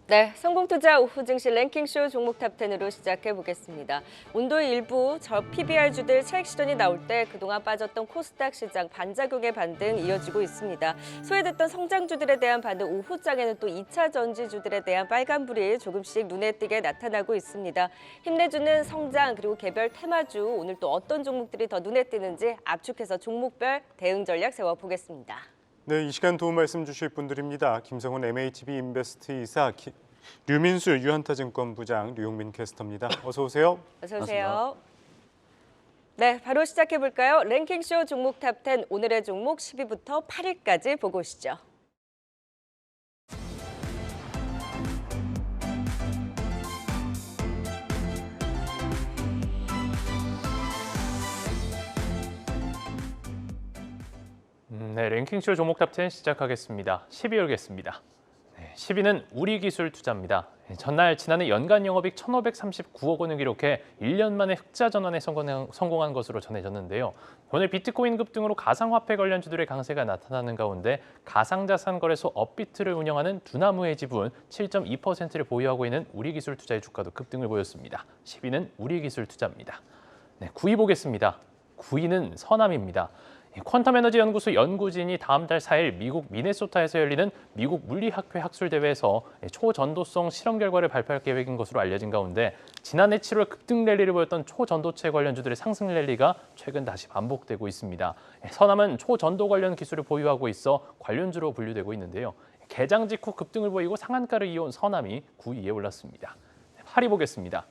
네, 성공투자 오후 증시 랭킹쇼 종목 탑10으로 시작해 보겠습니다. 온도의 일부 PBR주들 차익 실현이 나올 때 그동안 빠졌던 코스닥 시장 반작용의 반등 이어지고 있습니다. 소외됐던 성장주들에 대한 반등 오후장에는 또 2차 전지주들에 대한 빨간불이 조금씩 눈에 띄게 나타나고 있습니다. 힘내주는 성장 그리고 개별 테마주 오늘 또 어떤 종목들이 더 눈에 띄는지 압축해서 종목별 대응 전략 세워보겠습니다. 네, 이 시간 도움 말씀 주실 분들입니다. 김성훈 MHB 인베스트 이사, 류민수 유한타증권 부장, 류용민 캐스터입니다. 어서 오세요. 어서 오세요. 네, 바로 시작해 볼까요? 랭킹쇼 종목 탑10 오늘의 종목 10위부터 8위까지 보고 오시죠. 네, 랭킹쇼 종목 탑10 시작하겠습니다. 10위 열겠습니다. 10위는 우리기술투자입니다. 전날 지난해 연간 영업이익 1,539억 원을 기록해 1년 만에 흑자 전환에 성공한 것으로 전해졌는데요. 오늘 비트코인 급등으로 가상화폐 관련주들의 강세가 나타나는 가운데 가상자산 거래소 업비트를 운영하는 두나무의 지분 7.2%를 보유하고 있는 우리기술투자의 주가도 급등을 보였습니다. 10위는 우리기술투자입니다. 네, 9위 보겠습니다. 9위는 서남입니다. 퀀텀 에너지 연구소 연구진이 다음 달 4일 미국 미네소타에서 열리는 미국 물리학회 학술대회에서 초전도성 실험 결과를 발표할 계획인 것으로 알려진 가운데 지난해 7월 급등 랠리를 보였던 초전도체 관련주들의 상승 랠리가 최근 다시 반복되고 있습니다. 서남은 초전도 관련 기술을 보유하고 있어 관련주로 분류되고 있는데요. 개장 직후 급등을 보이고 상한가를 이어온 서남이 9위에 올랐습니다. 8위 보겠습니다.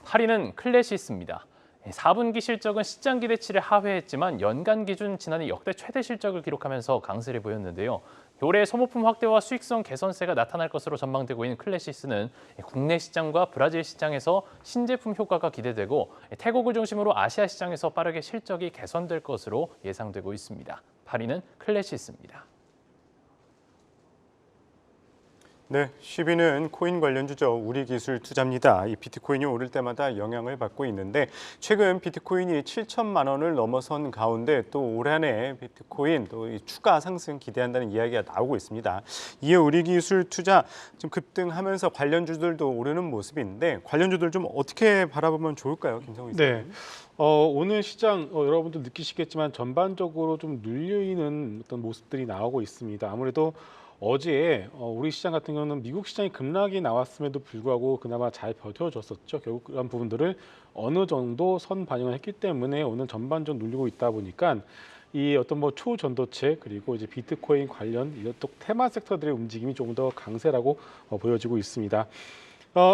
8위는 클래시스입니다. 4분기 실적은 시장 기대치를 하회했지만 연간 기준 지난해 역대 최대 실적을 기록하면서 강세를 보였는데요. 올해 소모품 확대와 수익성 개선세가 나타날 것으로 전망되고 있는 클래시스는 국내 시장과 브라질 시장에서 신제품 효과가 기대되고 태국을 중심으로 아시아 시장에서 빠르게 실적이 개선될 것으로 예상되고 있습니다. 8위는 클래시스입니다. 네, 10위는 코인 관련주죠. 우리기술투자입니다. 이 비트코인이 오를 때마다 영향을 받고 있는데 최근 비트코인이 7천만 원을 넘어선 가운데 또 올 한 해 비트코인 또 추가 상승 기대한다는 이야기가 나오고 있습니다. 이에 우리기술투자 좀 급등하면서 관련주들도 오르는 모습인데 관련주들 좀 어떻게 바라보면 좋을까요, 김성훈 이사님? 네. 오늘 시장 여러분도 느끼시겠지만 전반적으로 좀 눌려있는 어떤 모습들이 나오고 있습니다. 아무래도 어제 우리 시장 같은 경우는 미국 시장이 급락이 나왔음에도 불구하고 그나마 잘 버텨줬었죠. 결국 그런 부분들을 어느 정도 선 반영을 했기 때문에 오늘 전반적으로 눌리고 있다 보니까 이 어떤 뭐 초전도체 그리고 이제 비트코인 관련 이런 또 테마 섹터들의 움직임이 조금 더 강세라고 보여지고 있습니다.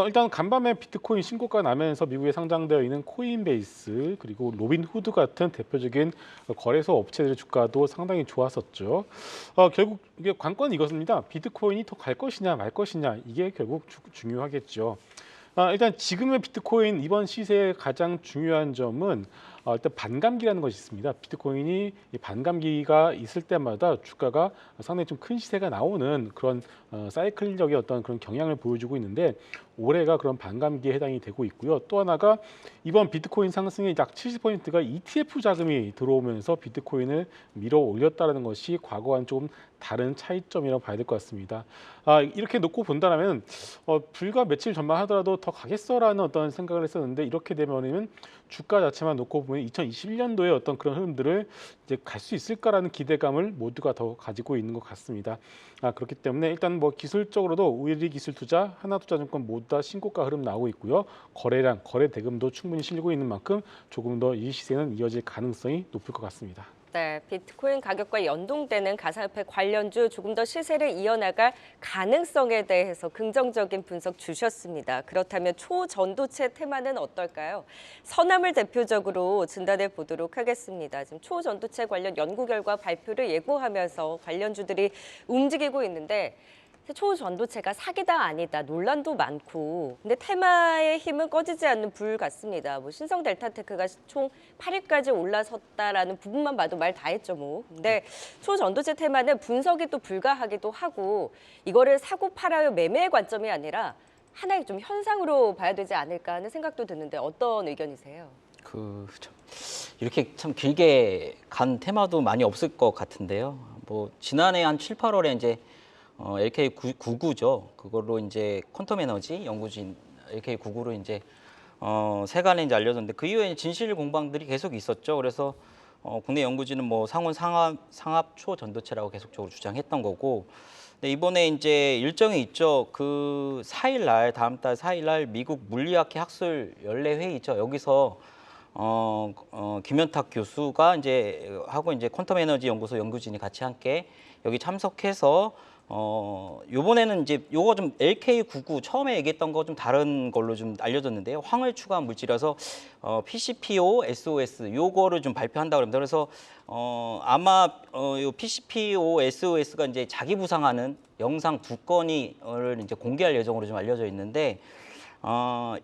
일단 간밤에 비트코인 신고가 나면서 미국에 상장되어 있는 코인베이스 그리고 로빈후드 같은 대표적인 거래소 업체들의 주가도 상당히 좋았었죠. 결국 이게 관건은 이것입니다. 비트코인이 더 갈 것이냐 말 것이냐 이게 결국 중요하겠죠. 일단 지금의 비트코인 이번 시세의 가장 중요한 점은 일단 반감기라는 것이 있습니다. 비트코인이 반감기가 있을 때마다 주가가 상당히 좀 큰 시세가 나오는 그런 사이클적인 어떤 그런 경향을 보여주고 있는데 올해가 그런 반감기에 해당이 되고 있고요. 또 하나가 이번 비트코인 상승의 약 70%가 ETF 자금이 들어오면서 비트코인을 밀어 올렸다는 것이 과거와는 조금 다른 차이점이라고 봐야 될 것 같습니다. 이렇게 놓고 본다면 불과 며칠 전만 하더라도 더 가겠어라는 어떤 생각을 했었는데 이렇게 되면은 주가 자체만 놓고 보면 2021년도에 어떤 그런 흐름들을 이제 갈 수 있을까라는 기대감을 모두가 더 가지고 있는 것 같습니다. 그렇기 때문에 일단 뭐 기술적으로도 우리기술투자, 하나투자증권 모두 다 신고가 흐름 나오고 있고요. 거래량, 거래 대금도 충분히 실리고 있는 만큼 조금 더 이 시세는 이어질 가능성이 높을 것 같습니다. 네, 비트코인 가격과 연동되는 가상화폐 관련주 조금 더 시세를 이어나갈 가능성에 대해서 긍정적인 분석 주셨습니다. 그렇다면 초전도체 테마는 어떨까요? 서남을 대표적으로 진단해 보도록 하겠습니다. 지금 초전도체 관련 연구 결과 발표를 예고하면서 관련주들이 움직이고 있는데 초전도체가 사기다 아니다 논란도 많고 근데 테마의 힘은 꺼지지 않는 불 같습니다. 뭐 신성 델타테크가 총 8위까지 올라섰다라는 부분만 봐도 말 다 했죠 뭐. 근데 초전도체 테마는 분석이 또 불가하기도 하고 이거를 사고 팔아요 매매의 관점이 아니라 하나의 좀 현상으로 봐야 되지 않을까 하는 생각도 드는데 어떤 의견이세요? 이렇게 참 길게 간 테마도 많이 없을 것 같은데요. 뭐 지난해 한 7, 8월에 이제 LK99죠. 그걸로 이제 퀀텀 에너지 연구진 LK99로 이제 세간에 이제 알려졌는데 그 이후에 진실 공방들이 계속 있었죠. 그래서 국내 연구진은 뭐 상압 초전도체라고 계속적으로 주장했던 거고. 근데 이번에 이제 일정이 있죠. 그 4일 날 다음 달 4일 날 미국 물리학회 학술 연례 회의 있죠. 여기서 김현탁 교수가 이제 하고 이제 퀀텀 에너지 연구소 연구진이 같이 함께 여기 참석해서 요번에는 이제 요거 좀 LK99 처음에 얘기했던 거 좀 다른 걸로 좀 알려졌는데요. 황을 추가한 물질이라서 PCPO, SOS 요거를 좀 발표한다고 합니다. 그래서 아마 요 PCPO, SOS가 이제 자기 부상하는 영상 2건을 이제 공개할 예정으로 좀 알려져 있는데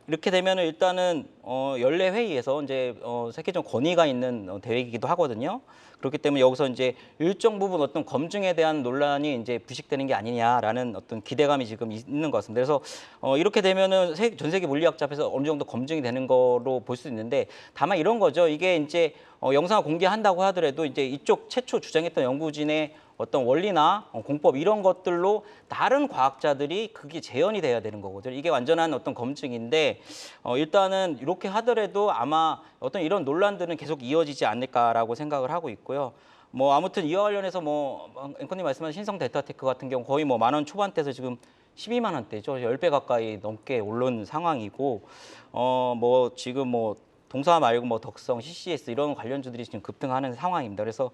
이렇게 되면은 일단은 연례 회의에서 이제 세계적 권위가 있는 대회이기도 하거든요. 그렇기 때문에 여기서 이제 일정 부분 어떤 검증에 대한 논란이 이제 부식되는 게 아니냐라는 어떤 기대감이 지금 있는 것 같습니다. 그래서 이렇게 되면은 전 세계 물리학자 앞에서 어느 정도 검증이 되는 거로 볼 수 있는데 다만 이런 거죠. 이게 이제 영상을 공개한다고 하더라도 이제 이쪽 최초 주장했던 연구진의 어떤 원리나 공법 이런 것들로 다른 과학자들이 그게 재현이 돼야 되는 거거든요. 이게 완전한 어떤 검증인데 일단은 이렇게 하더라도 아마 어떤 이런 논란들은 계속 이어지지 않을까라고 생각을 하고 있고요. 뭐 아무튼 이와 관련해서 뭐 앵커님 말씀하신 신성 데이터테크 같은 경우 거의 뭐 10,000원 초반대에서 지금 12만 원대죠. 10배 가까이 넘게 오른 상황이고 뭐 지금 뭐 동사 말고 뭐 덕성, CCS 이런 관련주들이 지금 급등하는 상황입니다. 그래서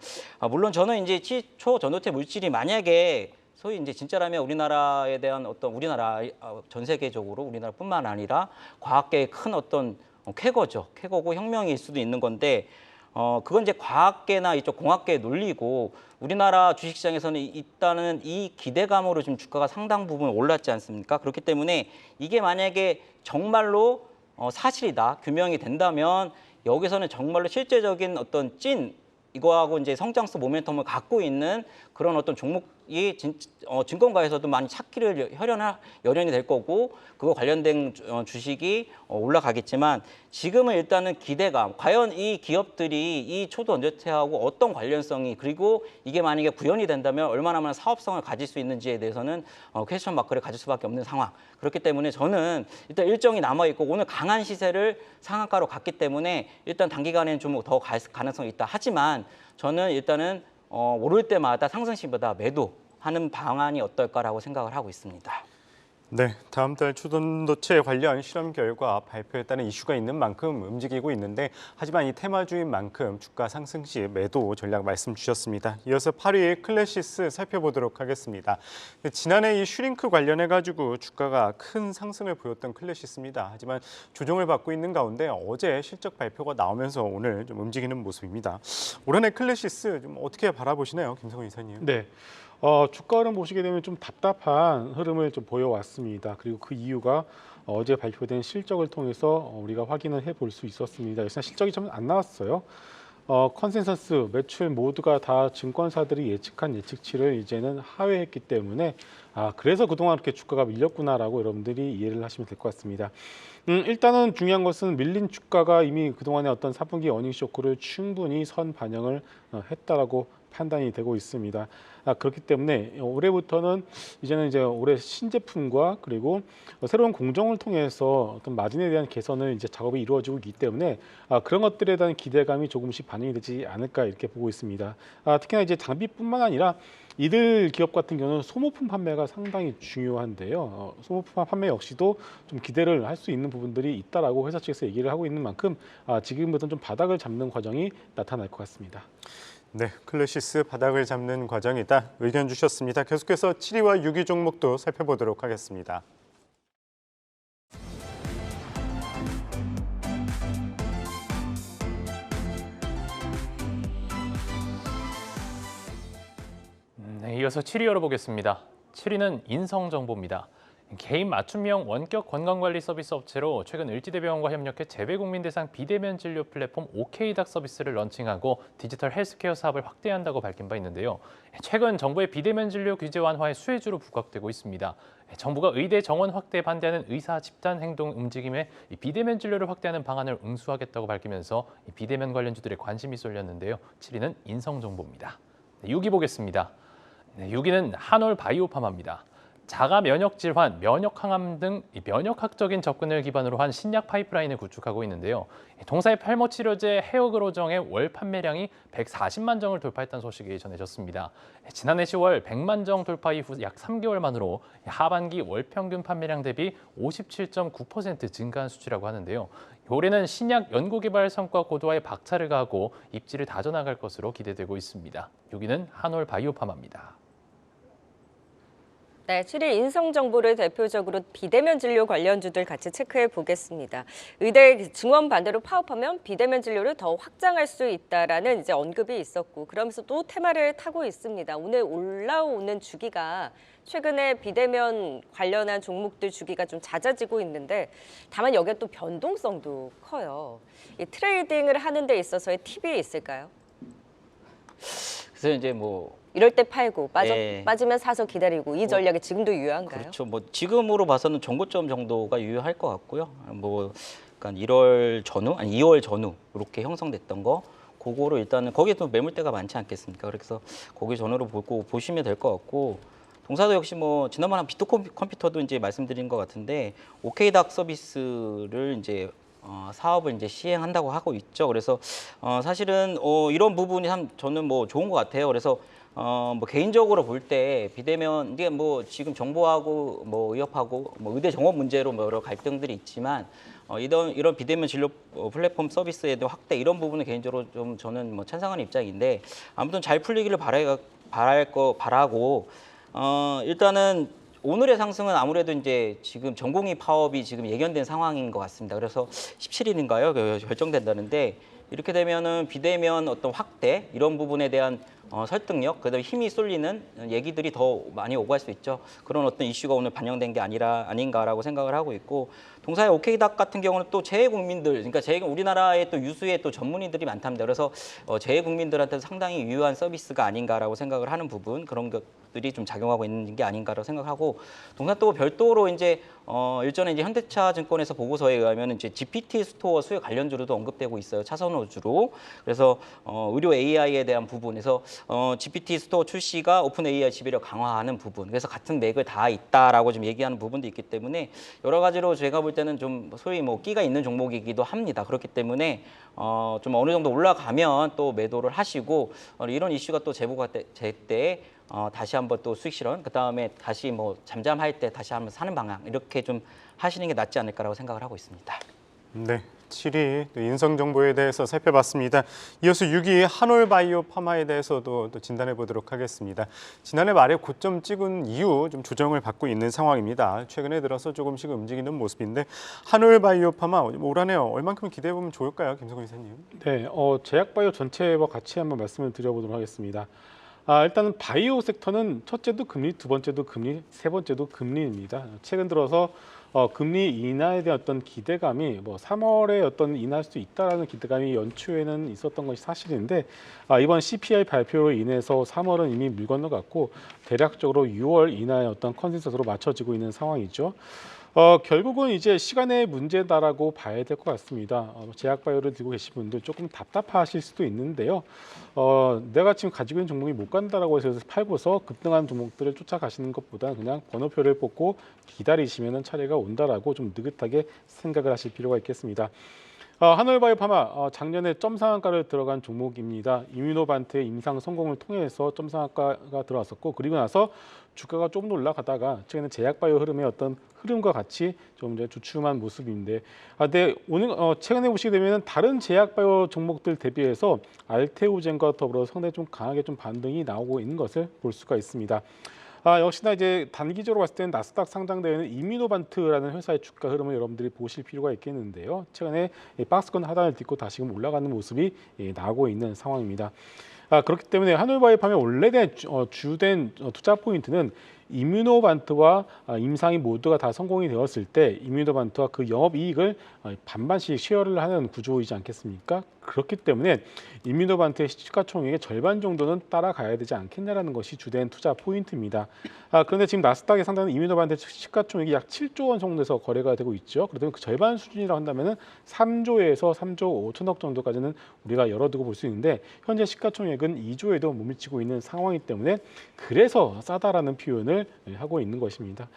물론 저는 이제 초전도체 물질이 만약에 소위 이제 진짜라면 우리나라에 대한 어떤 우리나라 전 세계적으로 우리나라뿐만 아니라 과학계의 큰 어떤 쾌거죠. 쾌거고 혁명일 수도 있는 건데 그건 이제 과학계나 이쪽 공학계의 논리고 우리나라 주식시장에서는 일단은 이 기대감으로 지금 주가가 상당 부분 올랐지 않습니까? 그렇기 때문에 이게 만약에 정말로 사실이다, 규명이 된다면 여기서는 정말로 실제적인 어떤 이거하고 이제 성장성 모멘텀을 갖고 있는 그런 어떤 종목이 증권가에서도 많이 찾기를 열연이 될 거고 그거 관련된 주식이 올라가겠지만 지금은 일단은 기대감, 과연 이 기업들이 이 초전도체하고 어떤 관련성이 그리고 이게 만약에 구현이 된다면 얼마나 많은 사업성을 가질 수 있는지에 대해서는 퀘스천 마크를 가질 수밖에 없는 상황. 그렇기 때문에 저는 일단 일정이 남아있고 오늘 강한 시세를 상한가로 갔기 때문에 일단 단기간에는 좀 더 갈 가능성이 있다. 하지만 저는 일단은 오를 때마다 상승시보다 매도하는 방안이 어떨까라고 생각을 하고 있습니다. 네, 다음 달 초전도체 관련 실험 결과 발표했다는 이슈가 있는 만큼 움직이고 있는데 하지만 이 테마주인 만큼 주가 상승 시 매도 전략 말씀 주셨습니다. 이어서 8위 클래시스 살펴보도록 하겠습니다. 지난해 이 슈링크 관련해 가지고 주가가 큰 상승을 보였던 클래시스입니다. 하지만 조정을 받고 있는 가운데 어제 실적 발표가 나오면서 오늘 좀 움직이는 모습입니다. 올 한해 클래시스 좀 어떻게 바라보시나요, 김성훈 이사님? 네. 주가 흐름 보시게 되면 좀 답답한 흐름을 좀 보여왔습니다. 그리고 그 이유가 어제 발표된 실적을 통해서 우리가 확인을 해볼 수 있었습니다. 일단 실적이 좀 안 나왔어요. 컨센서스, 매출 모두가 다 증권사들이 예측한 예측치를 이제는 하회했기 때문에 그래서 그동안 이렇게 주가가 밀렸구나라고 여러분들이 이해를 하시면 될 것 같습니다. 일단은 중요한 것은 밀린 주가가 이미 그동안의 어떤 4분기 어닝 쇼크를 충분히 선 반영을 했다라고 판단이 되고 있습니다. 그렇기 때문에 올해부터는 이제는 이제 올해 신제품과 그리고 새로운 공정을 통해서 어떤 마진에 대한 개선을 이제 작업이 이루어지고 있기 때문에 그런 것들에 대한 기대감이 조금씩 반영이 되지 않을까 이렇게 보고 있습니다. 특히나 이제 장비뿐만 아니라 이들 기업 같은 경우는 소모품 판매가 상당히 중요한데요. 소모품 판매 역시도 좀 기대를 할 수 있는 부분들이 있다라고 회사 측에서 얘기를 하고 있는 만큼 지금부터는 좀 바닥을 잡는 과정이 나타날 것 같습니다. 네, 클래시스 바닥을 잡는 과정이다. 의견 주셨습니다. 계속해서 7위와 6위 종목도 살펴보도록 하겠습니다. 네, 이어서 7위 열어보겠습니다. 7위는 인성정보입니다. 개인 맞춤형 원격 건강관리 서비스 업체로 최근 을지대병원과 협력해 재배국민대상 비대면 진료 플랫폼 OK닥 서비스를 런칭하고 디지털 헬스케어 사업을 확대한다고 밝힌 바 있는데요. 최근 정부의 비대면 진료 규제 완화의 수혜주로 부각되고 있습니다. 정부가 의대 정원 확대에 반대하는 의사 집단 행동 움직임에 비대면 진료를 확대하는 방안을 응수하겠다고 밝히면서 비대면 관련주들의 관심이 쏠렸는데요. 7위는 인성정보입니다. 6위 보겠습니다. 네, 6위는 한올 바이오파마입니다. 자가 면역 질환, 면역 항암 등 면역학적인 접근을 기반으로 한 신약 파이프라인을 구축하고 있는데요. 동사의 탈모 치료제 헤어그로정의 월 판매량이 140만 정을 돌파했다는 소식이 전해졌습니다. 지난해 10월 100만 정 돌파 이후 약 3개월 만으로 하반기 월 평균 판매량 대비 57.9% 증가한 수치라고 하는데요. 올해는 신약 연구개발 성과 고도화에 박차를 가하고 입지를 다져나갈 것으로 기대되고 있습니다. 6위는 한올 바이오파마입니다. 네, 7위 인성정보를 대표적으로 비대면 진료 관련주들 같이 체크해 보겠습니다. 의대 증원 반대로 파업하면 비대면 진료를 더 확장할 수 있다라는 이제 언급이 있었고, 그러면서 또 테마를 타고 있습니다. 오늘 올라오는 주기가 최근에 비대면 관련한 종목들 주기가 좀 잦아지고 있는데, 다만 여기에 또 변동성도 커요. 이 트레이딩을 하는 데 있어서의 팁이 있을까요? 그래서 이제 뭐 이럴 때 팔고 예. 빠지면 사서 기다리고 이 전략이 지금도 유효한가요? 그렇죠. 뭐 지금으로 봐서는 정고점 정도가 유효할 것 같고요. 뭐 그러니까 1월 전후, 아니 2월 전후 이렇게 형성됐던 거, 그거로 일단은 거기에도 매물대가 많지 않겠습니까? 그래서 거기 전후로 보시면 될 것 같고, 동사도 역시 뭐 지난번 한 비트컴퓨터도 이제 말씀드린 것 같은데 OK닥 서비스를 이제 사업을 이제 시행한다고 하고 있죠. 그래서 사실은 이런 부분이 참 저는 뭐 좋은 것 같아요. 그래서 뭐 개인적으로 볼 때 비대면 이게 뭐 지금 정부하고 뭐 의협하고 뭐 의대 정원 문제로 뭐 여러 갈등들이 있지만 이런 비대면 진료 플랫폼 서비스에 대한 확대 이런 부분은 개인적으로 좀 저는 뭐 찬성하는 입장인데, 아무튼 잘 풀리기를 바라고 일단은 오늘의 상승은 아무래도 이제 지금 전공의 파업이 지금 예견된 상황인 것 같습니다. 그래서 17일인가요? 결정된다는데, 이렇게 되면은 비대면 어떤 확대 이런 부분에 대한 설득력, 그다음에 힘이 쏠리는 얘기들이 더 많이 오갈 수 있죠. 그런 어떤 이슈가 오늘 반영된 게 아닌가라고 생각을 하고 있고, 동사의 OK닥 같은 경우는 또 재외국민들, 그러니까 우리나라에 또 유수의 또 전문의들이 많답니다. 그래서 재외국민들한테 상당히 유효한 서비스가 아닌가라고 생각을 하는 부분, 그런 것들이 좀 작용하고 있는 게 아닌가라고 생각하고, 동사 또 별도로 이제 일전에 이제 현대차증권에서 보고서에 의하면 이제 GPT 스토어 수요 관련주로도 언급되고 있어요. 차선호주로. 그래서 의료 AI에 대한 부분에서 GPT 스토어 출시가 오픈 AI 지배력 강화하는 부분, 그래서 같은 맥을 다 있다라고 좀 얘기하는 부분도 있기 때문에 여러 가지로 제가 볼 때는 좀 소위 뭐 끼가 있는 종목이기도 합니다. 그렇기 때문에 좀 어느 정도 올라가면 또 매도를 하시고, 이런 이슈가 또 제보가 될 때 다시 한번 또 수익 실현, 그 다음에 다시 뭐 잠잠할 때 다시 한번 사는 방향, 이렇게 좀 하시는 게 낫지 않을까라고 생각을 하고 있습니다. 네, 7위 인성정보에 대해서 살펴봤습니다. 이어서 6위 한올바이오파마에 대해서도 또 진단해 보도록 하겠습니다. 지난해 말에 고점 찍은 이후 좀 조정을 받고 있는 상황입니다. 최근에 들어서 조금씩 움직이는 모습인데, 한올바이오파마 올 한해 얼만큼 기대해 보면 좋을까요, 김성근 이사님? 네, 제약바이오 전체와 같이 한번 말씀을 드려보도록 하겠습니다. 일단은 바이오 섹터는 첫째도 금리, 두 번째도 금리, 세 번째도 금리입니다. 최근 들어서 금리 인하에 대한 어떤 기대감이 뭐 3월에 어떤 인하할 수 있다라는 기대감이 연초에는 있었던 것이 사실인데, 이번 CPI 발표로 인해서 3월은 이미 물 건너갔고 대략적으로 6월 인하의 어떤 컨센서스로 맞춰지고 있는 상황이죠. 결국은 이제 시간의 문제다라고 봐야 될 것 같습니다. 제약바이오를 들고 계신 분들 조금 답답하실 수도 있는데요. 내가 지금 가지고 있는 종목이 못 간다라고 해서 팔고서 급등한 종목들을 쫓아가시는 것보다 그냥 번호표를 뽑고 기다리시면 차례가 온다라고 좀 느긋하게 생각을 하실 필요가 있겠습니다. 한올바이오파마 작년에 점상한가를 들어간 종목입니다. 이뮤노반트의 임상 성공을 통해서 점상한가가 들어왔었고, 그리고 나서 주가가 조금 올라가다가 최근에 제약바이오 흐름의 어떤 흐름과 같이 좀 이제 주춤한 모습인데, 근데 오늘 최근에 보시게 되면 다른 제약바이오 종목들 대비해서 알테오젠과 더불어 상당히 좀 강하게 좀 반등이 나오고 있는 것을 볼 수가 있습니다. 역시나 이제 단기적으로 봤을 때는 나스닥 상장되는 이뮤노반트라는 회사의 주가 흐름을 여러분들이 보실 필요가 있겠는데요. 최근에 박스권 하단을 딛고 다시금 올라가는 모습이 나오고 있는 상황입니다. 그렇기 때문에 한올바이오팜의 원래된 주된 투자 포인트는 이뮤노반트와 임상이 모두가 다 성공이 되었을 때 이뮤노반트와 그 영업이익을 반반씩 쉐어를 하는 구조이지 않겠습니까? 그렇기 때문에 이뮤노반트의 시가총액의 절반 정도는 따라가야 되지 않겠냐라는 것이 주된 투자 포인트입니다. 그런데 지금 나스닥에 상당히 이뮤노반트 시가총액이 약 7조 원 정도에서 거래가 되고 있죠. 그렇다면 그 절반 수준이라고 한다면 3조에서 3조 5천억 정도까지는 우리가 열어두고 볼 수 있는데 현재 시가총액은 2조에도 못 미치고 있는 상황이기 때문에 그래서 싸다라는 표현을 하고 있는 것입니다.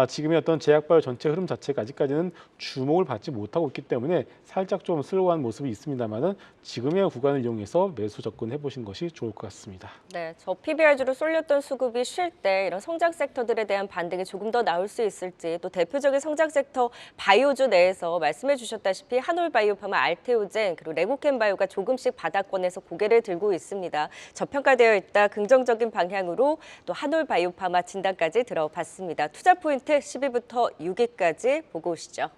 지금의 어떤 제약바이오 전체 흐름 자체가 아직까지는 주목을 받지 못하고 있기 때문에 살짝 좀 슬로우한 모습이 있습니다만은 지금의 구간을 이용해서 매수 접근해 보시는 것이 좋을 것 같습니다. 네, 저 PBR주로 쏠렸던 수급이 쉴 때 이런 성장 섹터들에 대한 반등이 조금 더 나올 수 있을지, 또 대표적인 성장 섹터 바이오주 내에서 말씀해 주셨다시피 한올바이오파마, 알테오젠, 그리고 레고캠바이오가 조금씩 바닥권에서 고개를 들고 있습니다. 저평가되어 있다 긍정적인 방향으로 또 한올바이오파마 진단까지 들어봤습니다. 투자 포인트 10위부터 6위까지 보고 오시죠.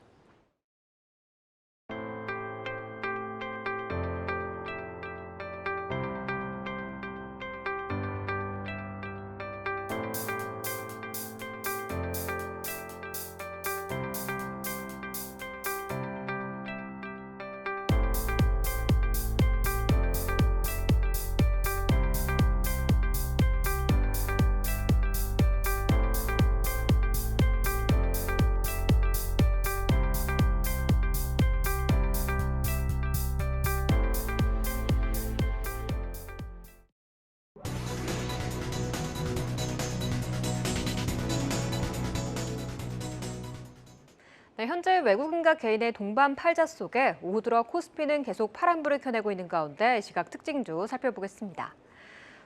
네, 현재 외국인과 개인의 동반 팔자 속에 오후 들어 코스피는 계속 파란불을 켜내고 있는 가운데 시각 특징주 살펴보겠습니다.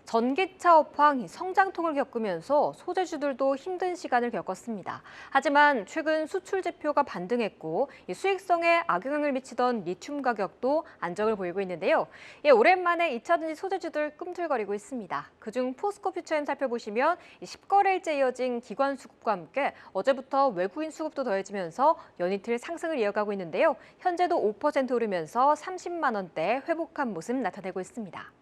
전기차 업황 성장통을 겪으면서 소재주들도 힘든 시간을 겪었습니다. 하지만 최근 수출 지표가 반등했고 수익성에 악영향을 미치던 리튬 가격도 안정을 보이고 있는데요. 오랜만에 2차전지 소재주들 꿈틀거리고 있습니다. 그중 포스코 퓨처엠 살펴보시면 10거래일째 이어진 기관 수급과 함께 어제부터 외국인 수급도 더해지면서 연이틀 상승을 이어가고 있는데요. 현재도 5% 오르면서 30만 원대 회복한 모습 나타내고 있습니다.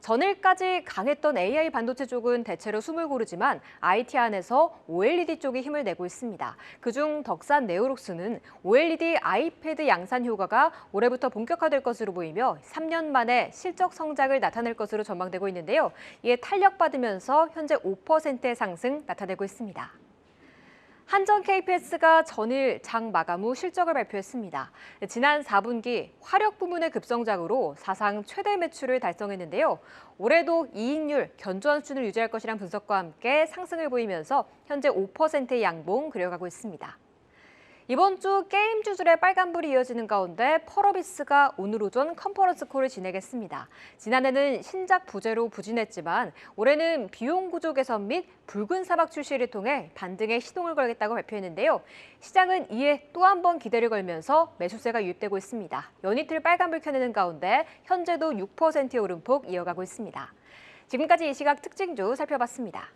전일까지 강했던 AI 반도체 쪽은 대체로 숨을 고르지만 IT 안에서 OLED 쪽이 힘을 내고 있습니다. 그중 덕산 네오록스는 OLED 아이패드 양산 효과가 올해부터 본격화될 것으로 보이며 3년 만에 실적 성장을 나타낼 것으로 전망되고 있는데요. 이에 탄력받으면서 현재 5%의 상승 나타내고 있습니다. 한전 KPS가 전일 장 마감 후 실적을 발표했습니다. 지난 4분기 화력 부문의 급성장으로 사상 최대 매출을 달성했는데요. 올해도 이익률 견조한 수준을 유지할 것이란 분석과 함께 상승을 보이면서 현재 5%의 양봉 그려가고 있습니다. 이번 주 게임 주술의 빨간불이 이어지는 가운데 펄어비스가 오늘 오전 컨퍼런스 콜을 진행했습니다. 지난해는 신작 부재로 부진했지만 올해는 비용 구조 개선 및 붉은 사막 출시를 통해 반등에 시동을 걸겠다고 발표했는데요. 시장은 이에 또 한 번 기대를 걸면서 매수세가 유입되고 있습니다. 연이틀 빨간불 켜내는 가운데 현재도 6%의 오름폭 이어가고 있습니다. 지금까지 이 시각 특징주 살펴봤습니다.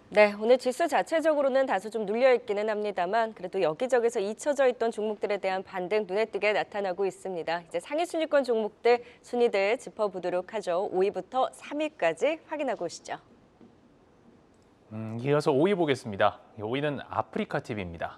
네, 오늘 지수 자체적으로는 다소 좀 눌려있기는 합니다만 그래도 여기저기서 잊혀져 있던 종목들에 대한 반등 눈에 띄게 나타나고 있습니다. 이제 상위 순위권 종목들 순위들 짚어보도록 하죠. 5위부터 3위까지 확인하고 오시죠. 이어서 5위 보겠습니다. 5위는 아프리카 TV입니다.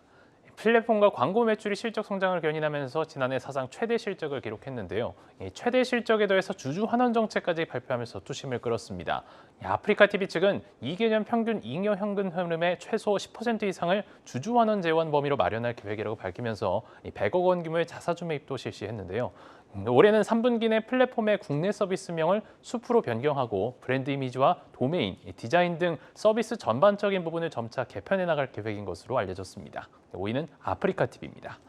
플랫폼과 광고 매출이 실적 성장을 견인하면서 지난해 사상 최대 실적을 기록했는데요. 최대 실적에 더해서 주주 환원 정책까지 발표하면서 투심을 끌었습니다. 아프리카 TV 측은 2개년 평균 잉여 현금 흐름의 최소 10% 이상을 주주 환원 재원 범위로 마련할 계획이라고 밝히면서 100억 원 규모의 자사주 매입도 실시했는데요. 올해는 3분기 내 플랫폼의 국내 서비스명을 숲으로 변경하고 브랜드 이미지와 도메인, 디자인 등 서비스 전반적인 부분을 점차 개편해 나갈 계획인 것으로 알려졌습니다. 5위는 아프리카 TV입니다.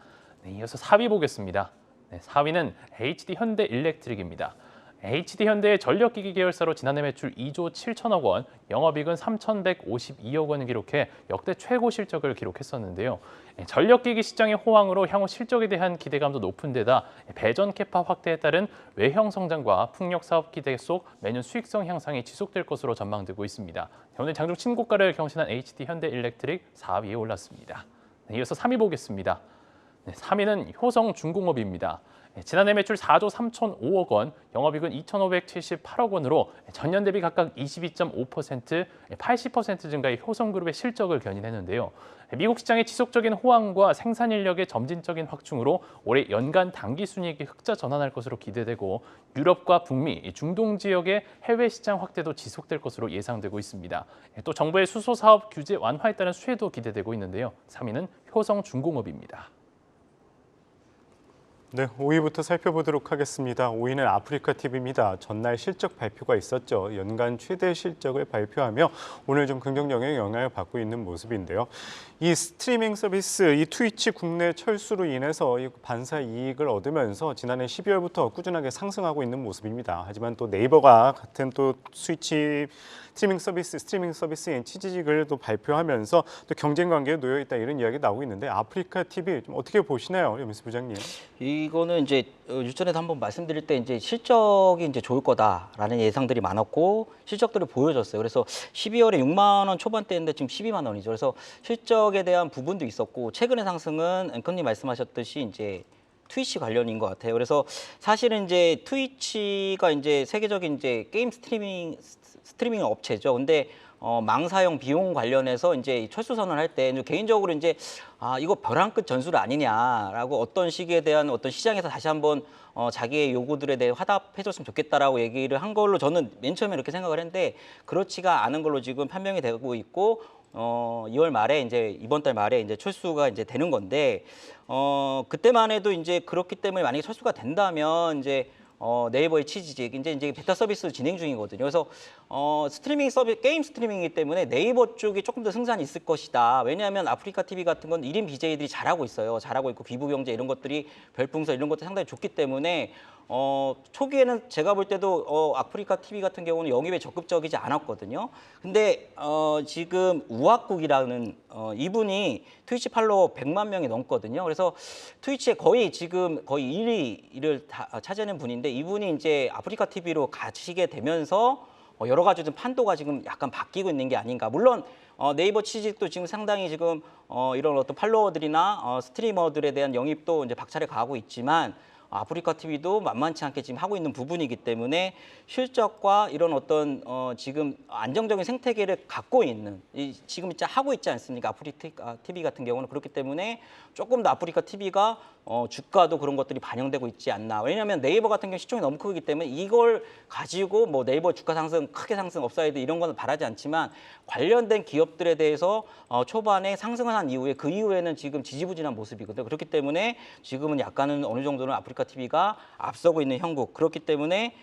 이어서 4위 보겠습니다. 4위는 HD 현대 일렉트릭입니다. HD현대의 전력기기 계열사로 지난해 매출 2조 7천억 원, 영업이익은 3,152억 원을 기록해 역대 최고 실적을 기록했었는데요. 전력기기 시장의 호황으로 향후 실적에 대한 기대감도 높은 데다 배전 캐파 확대에 따른 외형 성장과 풍력 사업 기대 속 매년 수익성 향상이 지속될 것으로 전망되고 있습니다. 오늘 장중 신고가를 경신한 HD현대일렉트릭 4위에 올랐습니다. 이어서 3위 보겠습니다. 3위는 효성중공업입니다. 지난해 매출 4조 3,005억 원, 영업이익은 2,578억 원으로 전년 대비 각각 22.5%, 80% 증가의 효성그룹의 실적을 견인했는데요. 미국 시장의 지속적인 호황과 생산 인력의 점진적인 확충으로 올해 연간 당기 순이익이 흑자 전환할 것으로 기대되고 유럽과 북미, 중동 지역의 해외 시장 확대도 지속될 것으로 예상되고 있습니다. 또 정부의 수소 사업 규제 완화에 따른 수혜도 기대되고 있는데요. 3위는 효성중공업입니다. 네, 5위부터 살펴보도록 하겠습니다. 5위는 아프리카TV입니다. 전날 실적 발표가 있었죠. 연간 최대 실적을 발표하며 오늘 좀 긍정적인 영향을 받고 있는 모습인데요. 이 스트리밍 서비스, 이 트위치 국내 철수로 인해서 이 반사 이익을 얻으면서 지난해 12월부터 꾸준하게 상승하고 있는 모습입니다. 하지만 또 네이버가 같은 또 스위치 스트리밍 서비스인 치즈직을 또 발표하면서 또 경쟁 관계에 놓여 있다 이런 이야기 나오고 있는데 아프리카TV 좀 어떻게 보시나요, 염희수 부장님? 이거는 이제 유전에도 한번 말씀드릴 때 이제 실적이 이제 좋을 거다라는 예상들이 많았고 실적들을 보여줬어요. 그래서 12월에 6만 원 초반대인데 지금 12만 원이죠. 그래서 실적에 대한 부분도 있었고 최근의 상승은 앵커님 말씀하셨듯이 이제 트위치 관련인 것 같아요. 그래서 사실은 이제 트위치가 이제 세계적인 이제 게임 스트리밍 업체죠. 근데 망사용 비용 관련해서 이제 철수 선언을 할 때 개인적으로 이제 이거 벼랑 끝 전술 아니냐라고 어떤 시기에 대한 어떤 시장에서 다시 한번 자기의 요구들에 대해 화답해줬으면 좋겠다라고 얘기를 한 걸로 저는 맨 처음에 이렇게 생각을 했는데 그렇지가 않은 걸로 지금 판명이 되고 있고 2월 말에 이제 이번 달 말에 이제 철수가 이제 되는 건데 그때만 해도 이제 그렇기 때문에 만약에 철수가 된다면 이제 네이버의 치즈직 이제 베타 서비스 진행 중이거든요. 그래서 게임 스트리밍이기 때문에 네이버 쪽이 조금 더 승산이 있을 것이다. 왜냐하면 아프리카TV 같은 건 1인 BJ들이 잘하고 있어요. 잘하고 있고 귀부경제 이런 것들이 별풍선 이런 것들이 상당히 좋기 때문에 초기에는 제가 볼 때도 아프리카TV 같은 경우는 영입에 적극적이지 않았거든요. 근데 지금 우악국이라는 이분이 트위치 팔로워 100만 명이 넘거든요. 그래서 트위치에 거의 1위를 차지하는 분인데 이분이 이제 아프리카TV로 가시게 되면서 여러 가지 좀 판도가 지금 약간 바뀌고 있는 게 아닌가. 물론 네이버 치즈도 지금 상당히 지금 이런 어떤 팔로워들이나 스트리머들에 대한 영입도 이제 박차를 가하고 있지만 아프리카TV도 만만치 않게 지금 하고 있는 부분이기 때문에 실적과 이런 어떤 지금 안정적인 생태계를 갖고 있는 지금 진짜 하고 있지 않습니까? 아프리카TV 같은 경우는 그렇기 때문에 조금 더 아프리카TV가 주가도 그런 것들이 반영되고 있지 않나. 왜냐하면 네이버 같은 경우 시총이 너무 크기 때문에 이걸 가지고 뭐 네이버 주가 상승, 크게 상승, 업사이드 이런 건 바라지 않지만 관련된 기업들에 대해서 초반에 상승을 한 이후에 그 이후에는 지금 지지부진한 모습이거든요. 그렇기 때문에 지금은 약간은 어느 정도는 아프리카TV가 앞서고 있는 형국. 그렇기 때문에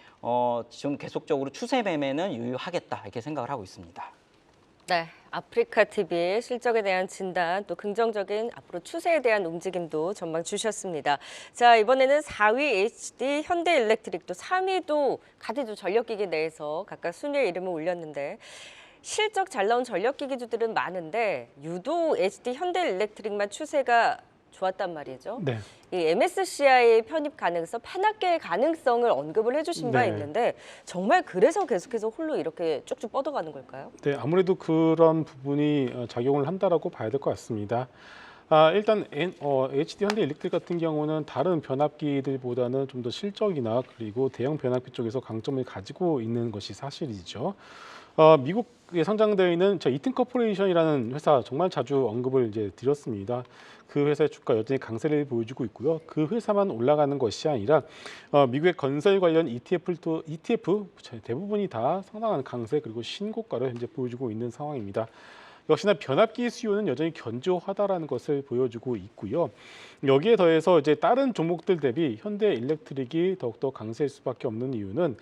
지금 계속적으로 추세 매매는 유효하겠다 이렇게 생각을 하고 있습니다. 네, 아프리카TV의 실적에 대한 진단, 또 긍정적인 앞으로 추세에 대한 움직임도 전망 주셨습니다. 자, 이번에는 4위 HD 현대일렉트릭, 또 3위도 같은 전력기기 내에서 각각 순위에 이름을 올렸는데 실적 잘 나온 전력기기주들은 많은데 유독 HD 현대일렉트릭만 추세가 좋았단 말이죠. 네. 이 MSCI 편입 가능성, 판합계의 가능성을 언급을 해주신 바 네. 있는데 정말 그래서 계속해서 홀로 이렇게 쭉쭉 뻗어가는 걸까요? 네, 아무래도 그런 부분이 작용을 한다라고 봐야 될 것 같습니다. 일단 HD 현대일렉트릭 같은 경우는 다른 변압기들보다는 좀 더 실적이나 그리고 대형 변압기 쪽에서 강점을 가지고 있는 것이 사실이죠. 미국에 상장되어 있는 이튼 코퍼레이션이라는 회사 정말 자주 언급을 이제 드렸습니다. 그 회사의 주가 여전히 강세를 보여주고 있고요. 그 회사만 올라가는 것이 아니라 미국의 건설 관련 ETF 대부분이 다 상당한 강세 그리고 신고가를 현재 보여주고 있는 상황입니다. 역시나 변압기 수요는 여전히 견조하다라는 것을 보여주고 있고요. 여기에 더해서 이제 다른 종목들 대비 현대일렉트릭이 더욱더 강세일 수밖에 없는 이유는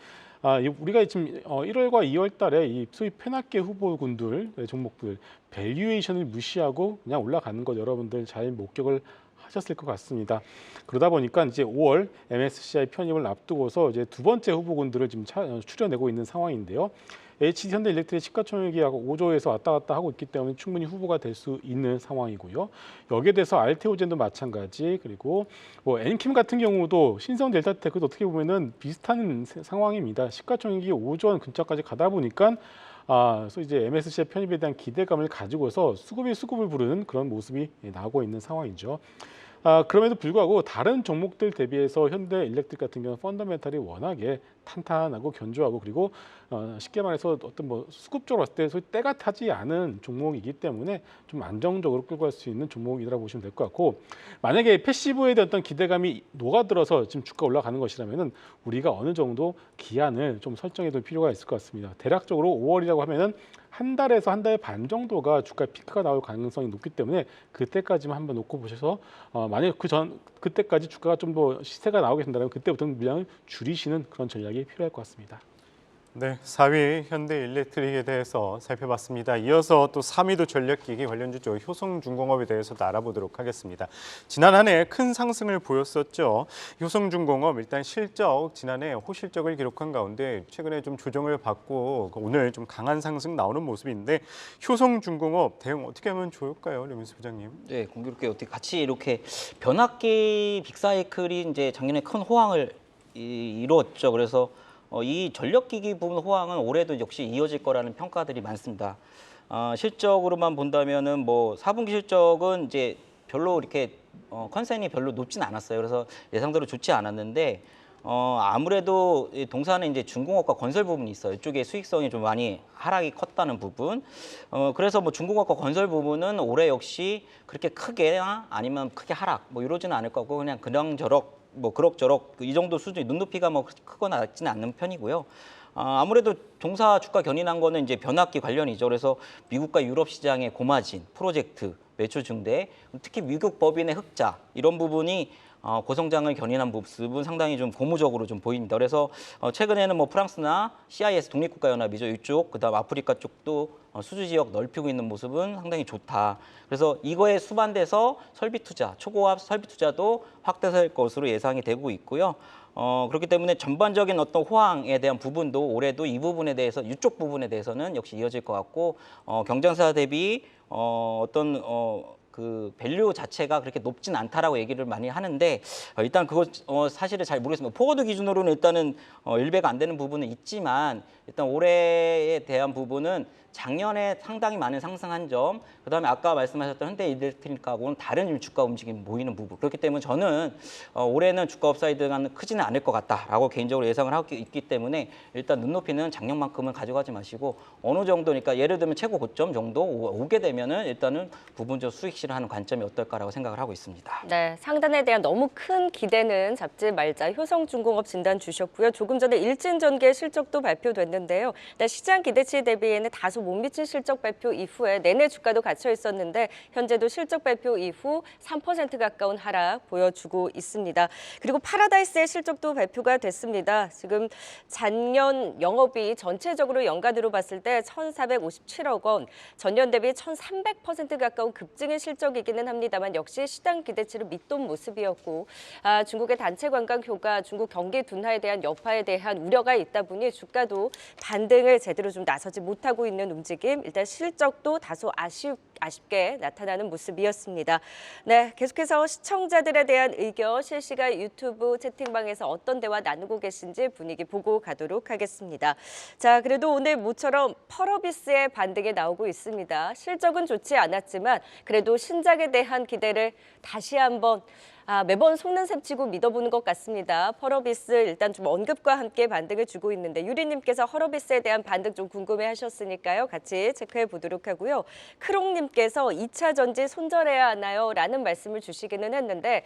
우리가 지금 1월과 2월 달에 이 소위 펜합계 후보군들 종목들 밸류에이션을 무시하고 그냥 올라가는 것 여러분들 잘 목격을 하셨을 것 같습니다. 그러다 보니까 이제 5월 MSCI 편입을 앞두고서 이제 두 번째 후보군들을 지금 추려내고 있는 상황인데요. HD 현대일렉트릭 시가총액이 약 5조에서 왔다 갔다 하고 있기 때문에 충분히 후보가 될 수 있는 상황이고요. 여기에 대해서 알테오젠도 마찬가지, 그리고 뭐 엔킴 같은 경우도 신성 델타테크도 어떻게 보면은 비슷한 상황입니다. 시가총액이 5조 원 근처까지 가다 보니까 그래서 이제 MSCI 편입에 대한 기대감을 가지고서 수급을 부르는 그런 모습이 나오고 있는 상황이죠. 그럼에도 불구하고 다른 종목들 대비해서 현대일렉트릭 같은 경우는 펀더멘탈이 워낙에 탄탄하고 견조하고, 그리고 쉽게 말해서 어떤 뭐 수급적으로 봤을 때 소위 때가 타지 않은 종목이기 때문에 좀 안정적으로 끌고 갈 수 있는 종목이라고 보시면 될 것 같고, 만약에 패시브에 대한 어떤 기대감이 녹아들어서 지금 주가 올라가는 것이라면은 우리가 어느 정도 기한을 좀 설정해 둘 필요가 있을 것 같습니다. 대략적으로 5월이라고 하면은 한 달에서 한 달 반 정도가 주가 피크가 나올 가능성이 높기 때문에 그때까지만 한번 놓고 보셔서 만약 그때까지 주가가 좀 더 시세가 나오게 된다면 그때부터는 물량을 줄이시는 그런 전략이 필요할 것 같습니다. 네, 4위 현대일렉트릭에 대해서 살펴봤습니다. 이어서 또 3위도 전력기기 관련주죠. 효성중공업에 대해서 알아보도록 하겠습니다. 지난 한 해 큰 상승을 보였었죠. 효성중공업 일단 실적 지난해 호실적을 기록한 가운데 최근에 좀 조정을 받고 오늘 좀 강한 상승 나오는 모습인데, 효성중공업 대응 어떻게 하면 좋을까요, 류민수 부장님? 네, 공교롭게 어떻게 같이 이렇게 변압기 빅사이클이 이제 작년에 큰 호황을 이루었죠. 그래서 이 전력기기 부분 호황은 올해도 역시 이어질 거라는 평가들이 많습니다. 실적으로만 본다면은 뭐 4분기 실적은 이제 별로 이렇게 컨센이 별로 높진 않았어요. 그래서 예상대로 좋지 않았는데 아무래도 이 동사는 이제 중공업과 건설 부분이 있어요. 이쪽에 수익성이 좀 많이 하락이 컸다는 부분. 그래서 뭐 중공업과 건설 부분은 올해 역시 그렇게 크게나 아니면 크게 하락 뭐 이러지는 않을 거고, 그냥 그럭저럭 뭐 그럭저럭 이 정도 수준이, 눈높이가 뭐 크거나 낮지는 않는 편이고요. 아무래도 동사 주가 견인한 거는 이제 변압기 관련이죠. 그래서 미국과 유럽 시장의 고마진 프로젝트 매출 증대, 특히 미국 법인의 흑자 이런 부분이 고성장을 견인한 모습은 상당히 좀 고무적으로 좀 보입니다. 그래서 최근에는 뭐 프랑스나 CIS 독립국가연합이죠. 이쪽, 그다음 아프리카 쪽도 수주 지역 넓히고 있는 모습은 상당히 좋다. 그래서 이거에 수반돼서 설비 투자, 초고압 설비 투자도 확대될 것으로 예상이 되고 있고요. 그렇기 때문에 전반적인 어떤 호황에 대한 부분도 올해도 이 부분에 대해서, 이쪽 부분에 대해서는 역시 이어질 것 같고, 경쟁사 대비 그 밸류 자체가 그렇게 높진 않다라고 얘기를 많이 하는데, 일단 그거 사실을 잘 모르겠습니다. 포워드 기준으로는 일단은 1배가 안 되는 부분은 있지만, 일단 올해에 대한 부분은 작년에 상당히 많은 상승한 점, 그다음에 아까 말씀하셨던 현대일렉트릭하고는 다른 주가 움직임이 보이는 부분. 그렇기 때문에 저는 올해는 주가 업사이드가 크지는 않을 것 같다라고 개인적으로 예상을 하고 있기 때문에, 일단 눈높이는 작년만큼은 가져가지 마시고 어느 정도니까, 예를 들면 최고 고점 정도 오게 되면은 일단은 부분적 수익 실현하는 관점이 어떨까라고 생각을 하고 있습니다. 네, 상단에 대한 너무 큰 기대는 잡지 말자. 효성중공업 진단 주셨고요. 조금 전에 일진전기의 실적도 발표됐는데요. 시장 기대치 대비에는 다소 못 미친 실적 발표 이후에 내내 주가도 갇혀 있었는데, 현재도 실적 발표 이후 3% 가까운 하락 보여주고 있습니다. 그리고 파라다이스의 실적도 발표가 됐습니다. 지금 작년 영업이 전체적으로 연간으로 봤을 때 1,457억 원, 전년 대비 1,300% 가까운 급증의 실적이기는 합니다만, 역시 시장 기대치를 밑돈 모습이었고, 중국의 단체 관광 효과, 중국 경기 둔화에 대한 여파에 대한 우려가 있다 보니 주가도 반등을 제대로 좀 나서지 못하고 있는 움직임, 일단 실적도 다소 아쉽게 나타나는 모습이었습니다. 네, 계속해서 시청자들에 대한 의견 실시간 유튜브 채팅방에서 어떤 대화 나누고 계신지 분위기 보고 가도록 하겠습니다. 자, 그래도 오늘 모처럼 펄어비스의 반등이 나오고 있습니다. 실적은 좋지 않았지만 그래도 신작에 대한 기대를 다시 한번 매번 속는 셈 치고 믿어보는 것 같습니다. 펄어비스 일단 좀 언급과 함께 반등을 주고 있는데, 유리님께서 펄어비스에 대한 반등 좀 궁금해하셨으니까요. 같이 체크해 보도록 하고요. 크롱님께서 2차 전지 손절해야 하나요? 라는 말씀을 주시기는 했는데,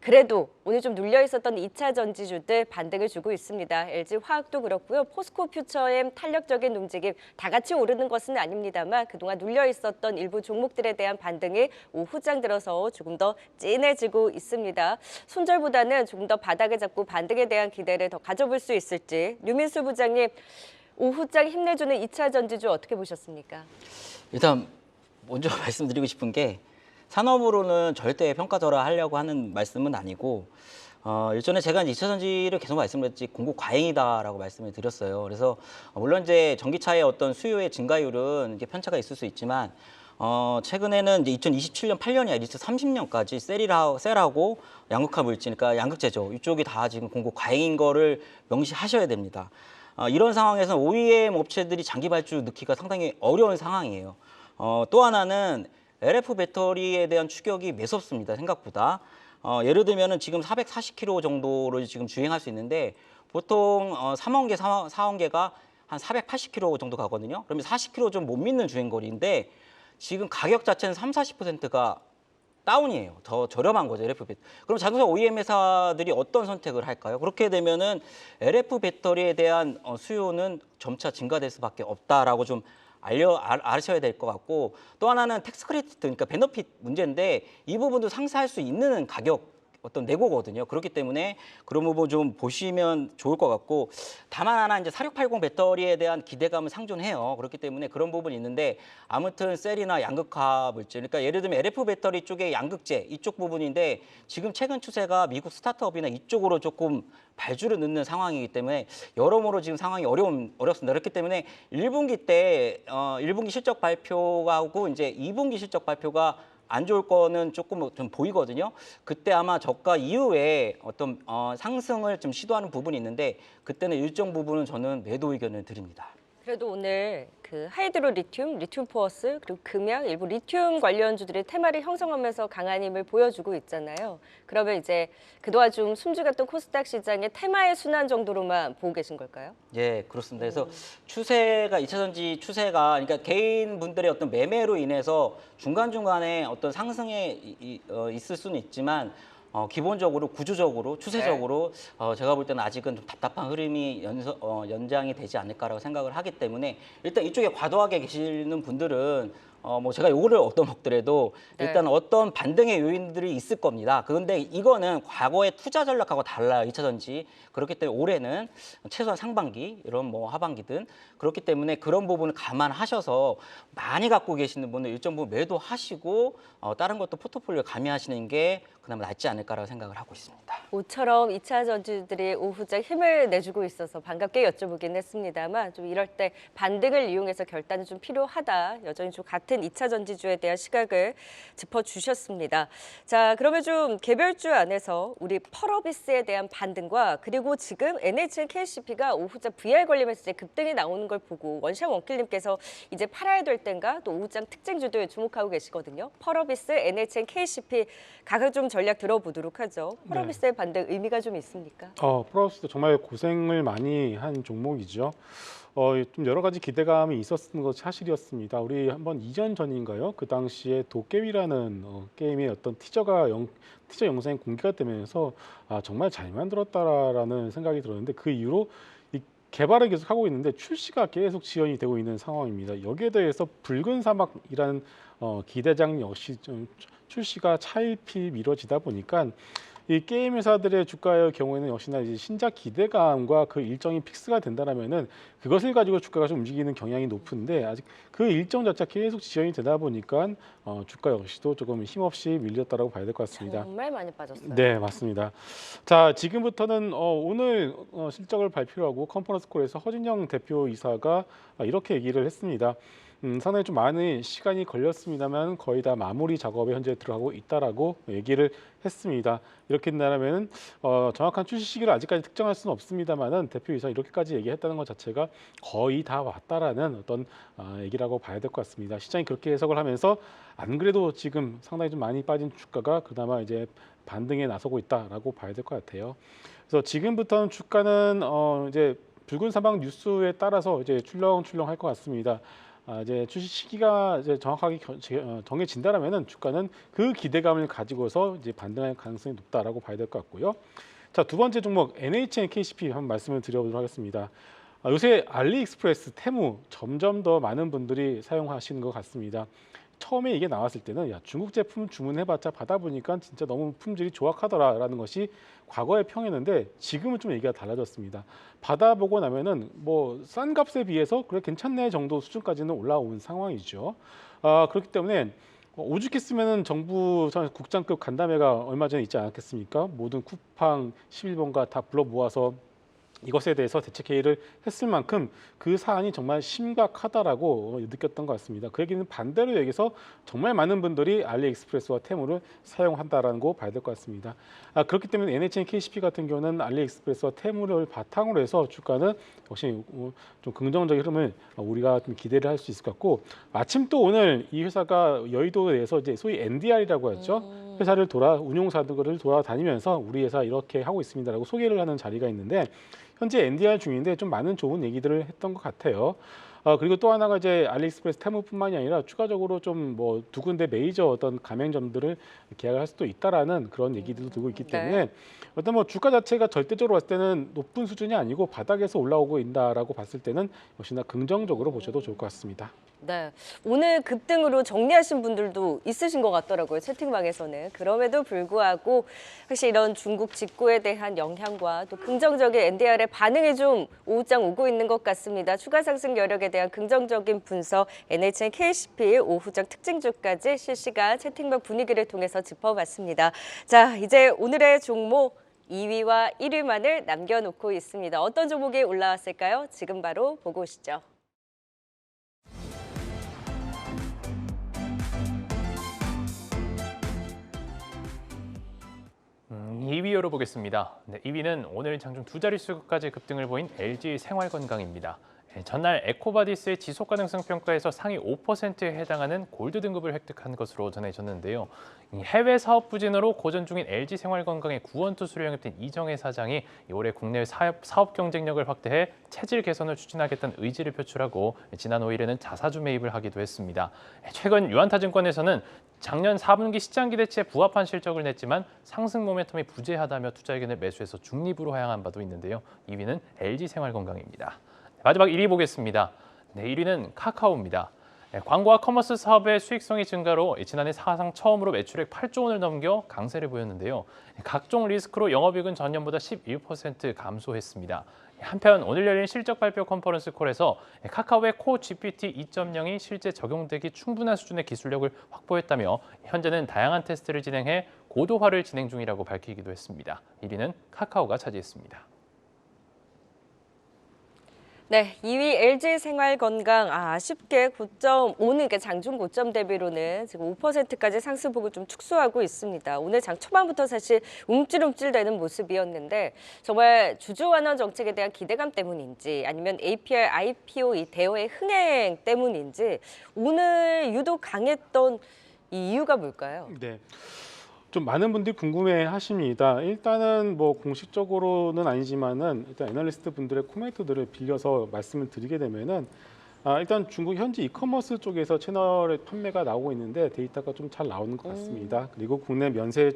그래도 오늘 좀 눌려 있었던 2차 전지주들 반등을 주고 있습니다. LG 화학도 그렇고요. 포스코 퓨처엠 탄력적인 움직임, 다 같이 오르는 것은 아닙니다만 그동안 눌려 있었던 일부 종목들에 대한 반등이 오후장 들어서 조금 더 진해지고 있습니다. 손절보다는 조금 더 바닥을 잡고 반등에 대한 기대를 더 가져볼 수 있을지, 류민수 부장님, 오후장 힘내주는 2차 전지주 어떻게 보셨습니까? 일단 먼저 말씀드리고 싶은 게, 산업으로는 절대 평가절하하려고 하는 말씀은 아니고 일전에 제가 이제 2차 전지를 계속 말씀드렸지 공급 과잉이다라고 말씀을 드렸어요. 그래서 물론 이제 전기차의 어떤 수요의 증가율은 이게 편차가 있을 수 있지만 최근에는 이제 2027년 8년이야 2030년까지 셀하고 양극화 물질, 그러니까 양극재죠. 이쪽이 다 지금 공급 과잉인 거를 명시하셔야 됩니다. 이런 상황에서 OEM 업체들이 장기 발주 넣기가 상당히 어려운 상황이에요. 또 하나는 LF 배터리에 대한 추격이 매섭습니다. 생각보다. 예를 들면은 지금 440km 정도로 지금 주행할 수 있는데 보통 3원계, 4원계가 한 480km 정도 가거든요. 그러면 40km 좀 못 믿는 주행거리인데 지금 가격 자체는 30~40%가 다운이에요. 더 저렴한 거죠, LF 배터리. 그럼 자동차 OEM 회사들이 어떤 선택을 할까요? 그렇게 되면은 LF 배터리에 대한 수요는 점차 증가될 수밖에 없다라고 좀 아셔야 될 것 같고, 또 하나는 텍스 크레디트, 그러니까 베너핏 문제인데 이 부분도 상쇄할 수 있는 가격 어떤 내고거든요. 그렇기 때문에 그런 부분 좀 보시면 좋을 것 같고, 다만 하나 이제 4680 배터리에 대한 기대감은 상존해요. 그렇기 때문에 그런 부분이 있는데 아무튼 셀이나 양극화 물질, 그러니까 예를 들면 LF 배터리 쪽의 양극재 이쪽 부분인데 지금 최근 추세가 미국 스타트업이나 이쪽으로 조금 발주를 넣는 상황이기 때문에 여러모로 지금 상황이 어렵습니다. 그렇기 때문에 1분기 때 1분기 실적 발표가 하고 이제 2분기 실적 발표가 안 좋을 거는 조금 좀 보이거든요. 그때 아마 저가 이후에 어떤 상승을 좀 시도하는 부분이 있는데 그때는 일정 부분은 저는 매도 의견을 드립니다. 그래도 오늘 그 하이드로 리튬, 리튬 포어스, 그리고 금양, 일부 리튬 관련주들이 테마를 형성하면서 강한 힘을 보여주고 있잖아요. 그러면 이제 그동안 좀 숨죽였던 코스닥 시장의 테마의 순환 정도로만 보고 계신 걸까요? 예, 그렇습니다. 그래서 추세가 2차 전지 추세가 그러니까 개인분들의 어떤 매매로 인해서 중간중간에 어떤 상승에 있을 수는 있지만 기본적으로 구조적으로 추세적으로 제가 볼 때는 아직은 좀 답답한 흐름이 연장이 되지 않을까라고 생각을 하기 때문에 일단 이쪽에 과도하게 계시는 분들은 뭐 제가 요거를 얻어먹더라도 일단 어떤 반등의 요인들이 있을 겁니다. 그런데 이거는 과거의 투자 전략하고 달라요. 2차 전지. 그렇기 때문에 올해는 최소한 상반기, 이런 뭐 하반기든 그렇기 때문에 그런 부분을 감안하셔서 많이 갖고 계시는 분은 일정 부분 매도하시고 다른 것도 포트폴리오에 가미하시는 게 그나마 낫지 않을까라고 생각을 하고 있습니다. 모처럼 2차 전지들이 오후장 힘을 내주고 있어서 반갑게 여쭤보긴 했습니다만 좀 이럴 때 반등을 이용해서 결단이 좀 필요하다. 여전히 좀 같은 2차 전지주에 대한 시각을 짚어주셨습니다. 자, 그러면 좀 개별주 안에서 우리 펄어비스에 대한 반등과 그리고 지금 NHN KCP가 오후장 VR 관리면서 이제 급등이 나오는 걸 보고 원샷 원킬님께서 이제 팔아야 될 땐가 또 오후장 특징주들 주목하고 계시거든요. 펄어비스, NHN KCP 가격 좀 전략 들어보도록 하죠. 펄어비스의 반등 의미가 좀 있습니까? 펄어비스도 정말 고생을 많이 한 종목이죠. 좀 여러 가지 기대감이 있었던 것이 사실이었습니다. 우리 한번 2년 전인가요? 그 당시에 도깨비라는 게임의 어떤 티저 영상이 공개가 되면서 정말 잘 만들었다라는 생각이 들었는데 그 이후로 이 개발을 계속 하고 있는데 출시가 계속 지연이 되고 있는 상황입니다. 여기에 대해서 붉은 사막이라는 기대작 역시 좀 출시가 차일피일 미뤄지다 보니까 이 게임 회사들의 주가의 경우에는 역시나 이제 신작 기대감과 그 일정이 픽스가 된다면은 그것을 가지고 주가가 좀 움직이는 경향이 높은데 아직 그 일정 자체가 계속 지연이 되다 보니까 주가 역시도 조금 힘없이 밀렸다라고 봐야 될 것 같습니다. 정말 많이 빠졌어요. 네, 맞습니다. 자, 지금부터는 오늘 실적을 발표하고 컨퍼런스콜에서 허진영 대표이사가 이렇게 얘기를 했습니다. 상당히 좀 많은 시간이 걸렸습니다만 거의 다 마무리 작업에 현재 들어가고 있다라고 얘기를 했습니다. 이렇게 된다면 정확한 출시 시기를 아직까지 특정할 수는 없습니다만은 대표이사 이렇게까지 얘기했다는 것 자체가 거의 다 왔다라는 어떤 얘기라고 봐야 될 것 같습니다. 시장이 그렇게 해석을 하면서 안 그래도 지금 상당히 좀 많이 빠진 주가가 그나마 이제 반등에 나서고 있다라고 봐야 될 것 같아요. 그래서 지금부터는 주가는 이제 붉은 사막 뉴스에 따라서 이제 출렁출렁할 것 같습니다. 이제 출시 시기가 이제 정확하게 정해진다라면은 주가는 그 기대감을 가지고서 이제 반등할 가능성이 높다라고 봐야 될 것 같고요. 자, 두 번째 종목 NHN KCP 한번 말씀을 드려보도록 하겠습니다. 요새 알리익스프레스, 테무 점점 더 많은 분들이 사용하시는 것 같습니다. 처음에 이게 나왔을 때는 중국 제품 주문해봤자 받아보니까 진짜 너무 품질이 조악하더라라는 것이 과거의 평이었는데 지금은 좀 얘기가 달라졌습니다. 받아보고 나면은 뭐 싼 값에 비해서 그래 괜찮네 정도 수준까지는 올라온 상황이죠. 그렇기 때문에 오죽했으면은 정부 국장급 간담회가 얼마 전에 있지 않았겠습니까? 모든 쿠팡 11번가 다 불러 모아서 이것에 대해서 대책 회의를 했을 만큼 그 사안이 정말 심각하다라고 느꼈던 것 같습니다. 그 얘기는 반대로 얘기해서 정말 많은 분들이 알리익스프레스와 테무를 사용한다라는 거 봐야 될 것 같습니다. 그렇기 때문에 NHN KCP 같은 경우는 알리익스프레스와 테무를 바탕으로 해서 주가는 역시 좀 긍정적인 흐름을 우리가 좀 기대를 할 수 있을 것 같고, 마침 또 오늘 이 회사가 여의도에 대해서 이제 소위 NDR이라고 하죠. 회사를 운용사들을 돌아다니면서 우리 회사 이렇게 하고 있습니다라고 소개를 하는 자리가 있는데, 현재 NDR 중인데 좀 많은 좋은 얘기들을 했던 것 같아요. 그리고 또 하나가 이제 알리익스프레스 테무뿐만이 아니라 추가적으로 좀 뭐 두 군데 메이저 어떤 가맹점들을 계약을 할 수도 있다라는 그런 얘기들도 들고 있기 때문에 네. 어떤 뭐 주가 자체가 절대적으로 봤을 때는 높은 수준이 아니고 바닥에서 올라오고 있다라고 봤을 때는 역시나 긍정적으로 보셔도 좋을 것 같습니다. 네, 오늘 급등으로 정리하신 분들도 있으신 것 같더라고요, 채팅방에서는. 그럼에도 불구하고 사실 이런 중국 직구에 대한 영향과 또 긍정적인 NDR의 반응이 좀 오후장 오고 있는 것 같습니다. 추가 상승 여력에 대한 긍정적인 분석, NHN KCP 오후장 특징주까지 실시간 채팅방 분위기를 통해서 짚어봤습니다. 자, 이제 오늘의 종목 2위와 1위만을 남겨놓고 있습니다. 어떤 종목이 올라왔을까요? 지금 바로 보고 오시죠. 2위 열어보겠습니다. 네, 2위는 오늘 장중 두 자릿수까지 급등을 보인 LG 생활건강입니다. 전날 에코바디스의 지속 가능성 평가에서 상위 5%에 해당하는 골드 등급을 획득한 것으로 전해졌는데요. 해외 사업 부진으로 고전 중인 LG 생활건강의 구원투수로 영입된 이정혜 사장이 올해 국내 사업 경쟁력을 확대해 체질 개선을 추진하겠다는 의지를 표출하고 지난 5일에는 자사주 매입을 하기도 했습니다. 최근 유한타증권에서는 작년 4분기 시장 기대치에 부합한 실적을 냈지만 상승 모멘텀이 부재하다며 투자 의견을 매수해서 중립으로 하향한 바도 있는데요. 2위는 LG 생활건강입니다. 마지막 1위 보겠습니다. 네, 1위는 카카오입니다. 광고와 커머스 사업의 수익성이 증가로 지난해 사상 처음으로 매출액 8조 원을 넘겨 강세를 보였는데요. 각종 리스크로 영업이익은 전년보다 11% 감소했습니다. 한편 오늘 열린 실적 발표 컨퍼런스 콜에서 카카오의 코 GPT 2.0이 실제 적용되기 충분한 수준의 기술력을 확보했다며 현재는 다양한 테스트를 진행해 고도화를 진행 중이라고 밝히기도 했습니다. 1위는 카카오가 차지했습니다. 네, 2위 LG 생활건강 아쉽게 9.5는 그러니까 장중 고점 대비로는 지금 5%까지 상승폭을 좀 축소하고 있습니다. 오늘 장 초반부터 사실 움찔움찔되는 모습이었는데 정말 주주 완화 정책에 대한 기대감 때문인지 아니면 APR, IPO 이 대여의 흥행 때문인지 오늘 유독 강했던 이 이유가 뭘까요? 네. 좀 많은 분들이 궁금해하십니다. 일단은 뭐 공식적으로는 아니지만은 일단 애널리스트 분들의 코멘트들을 빌려서 말씀을 드리게 되면은 일단 중국 현지 이커머스 쪽에서 채널의 판매가 나오고 있는데 데이터가 좀 잘 나오는 것 같습니다. 그리고 국내 면세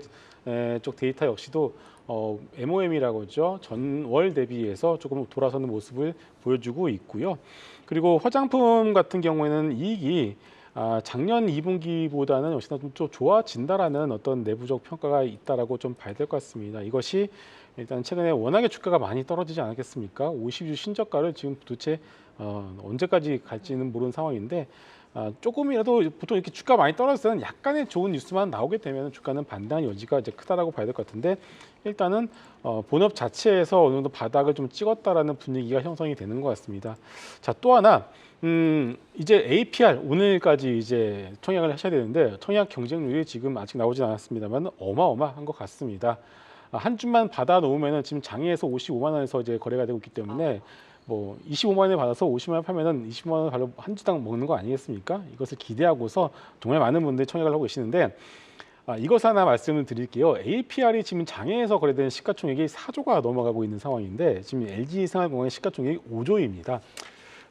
쪽 데이터 역시도 MOM이라고 하죠. 전월 대비해서 조금 돌아서는 모습을 보여주고 있고요. 그리고 화장품 같은 경우에는 이익이 작년 2분기보다는 역시나 좀 좋아진다라는 어떤 내부적 평가가 있다라고 좀 봐야 될 것 같습니다. 이것이 일단 최근에 워낙에 주가가 많이 떨어지지 않았겠습니까? 50주 신저가를 지금 도대체 언제까지 갈지는 모르는 상황인데 조금이라도 보통 이렇게 주가 많이 떨어졌을 때는 약간의 좋은 뉴스만 나오게 되면 주가는 반등한 여지가 이제 크다라고 봐야 될 것 같은데 일단은 본업 자체에서 어느 정도 바닥을 좀 찍었다라는 분위기가 형성이 되는 것 같습니다. 자, 또 하나 이제 APR 오늘까지 이제 청약을 하셔야 되는데 청약 경쟁률이 지금 아직 나오진 않았습니다만 어마어마한 것 같습니다. 한 주만 받아 놓으면은 지금 장에서 55만 원에서 이제 거래가 되고 있기 때문에 뭐 25만 원에 받아서 50만 원 팔면은 20만 원 바로 한 주당 먹는 거 아니겠습니까? 이것을 기대하고서 정말 많은 분들이 청약을 하고 계시는데 이것 하나 말씀을 드릴게요. APR이 지금 장에서 거래되는 시가총액이 4조가 넘어가고 있는 상황인데 지금 LG 생활건강의 시가총액이 5조입니다.